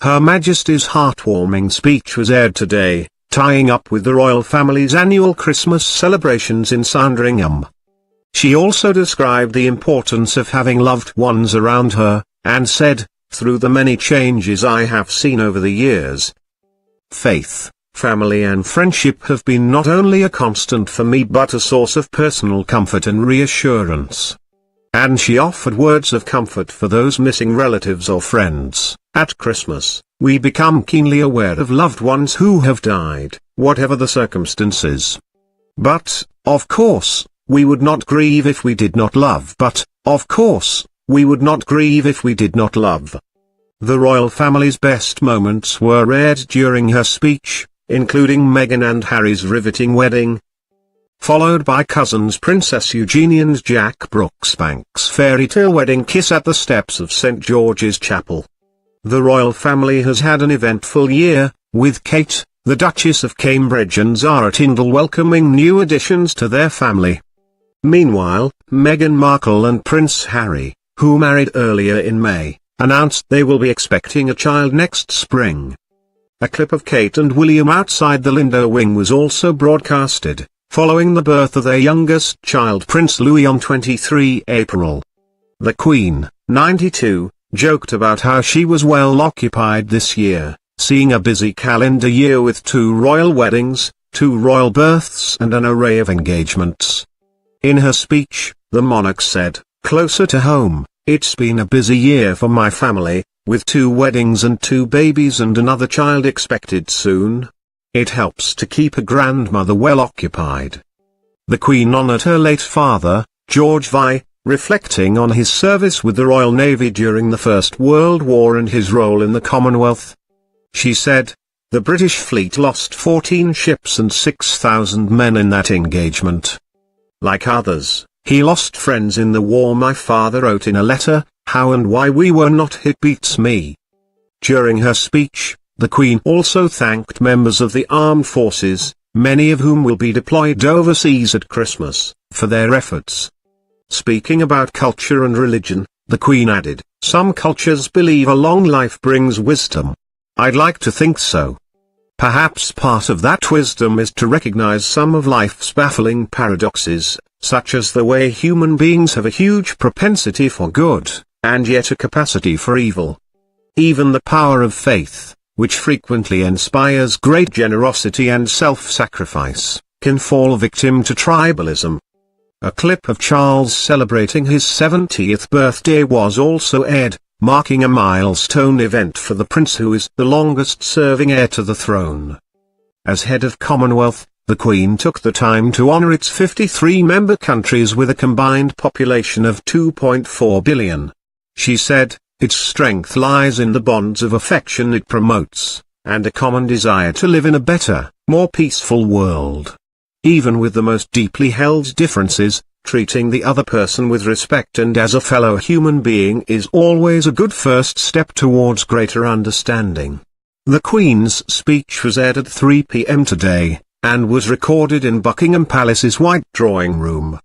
Her Majesty's heartwarming speech was aired today, tying up with the royal family's annual Christmas celebrations in Sandringham. She also described the importance of having loved ones around her, and said, "Through the many changes I have seen over the years, faith, family and friendship have been not only a constant for me but a source of personal comfort and reassurance." And she offered words of comfort for those missing relatives or friends. At Christmas, we become keenly aware of loved ones who have died, whatever the circumstances. But, of course, we would not grieve if we did not love. We would not grieve if we did not love. The royal family's best moments were aired during her speech, including Meghan and Harry's riveting wedding, followed by cousins Princess Eugenie and Jack Brooksbank's fairy tale wedding kiss at the steps of St. George's Chapel. The royal family has had an eventful year, with Kate, the Duchess of Cambridge and Zara Tindall welcoming new additions to their family. Meanwhile, Meghan Markle and Prince Harry, who married earlier in May, announced they will be expecting a child next spring. A clip of Kate and William outside the Lindo wing was also broadcasted, following the birth of their youngest child Prince Louis on 23 April. The Queen, 92, joked about how she was well occupied this year, seeing a busy calendar year with 2 royal weddings, 2 royal births and an array of engagements. In her speech, the monarch said, "Closer to home, it's been a busy year for my family, with 2 weddings and 2 babies and another child expected soon. It helps to keep a grandmother well occupied." The Queen honored her late father, George VI, reflecting on his service with the Royal Navy during the First World War and his role in the Commonwealth. She said, "The British fleet lost 14 ships and 6,000 men in that engagement. Like others, he lost friends in the war. My father wrote in a letter, how and why we were not hit beats me." During her speech, the Queen also thanked members of the armed forces, many of whom will be deployed overseas at Christmas, for their efforts. Speaking about culture and religion, the Queen added, "Some cultures believe a long life brings wisdom. I'd like to think so. Perhaps part of that wisdom is to recognize some of life's baffling paradoxes, such as the way human beings have a huge propensity for good, and yet a capacity for evil. Even the power of faith, which frequently inspires great generosity and self-sacrifice, can fall victim to tribalism." A clip of Charles celebrating his 70th birthday was also aired, marking a milestone event for the prince, who is the longest-serving heir to the throne. As head of Commonwealth, the Queen took the time to honor its 53 member countries with a combined population of 2.4 billion. She said, "Its strength lies in the bonds of affection it promotes, and a common desire to live in a better, more peaceful world. Even with the most deeply held differences, treating the other person with respect and as a fellow human being is always a good first step towards greater understanding." The Queen's speech was aired at 3 p.m. today, and was recorded in Buckingham Palace's White Drawing Room.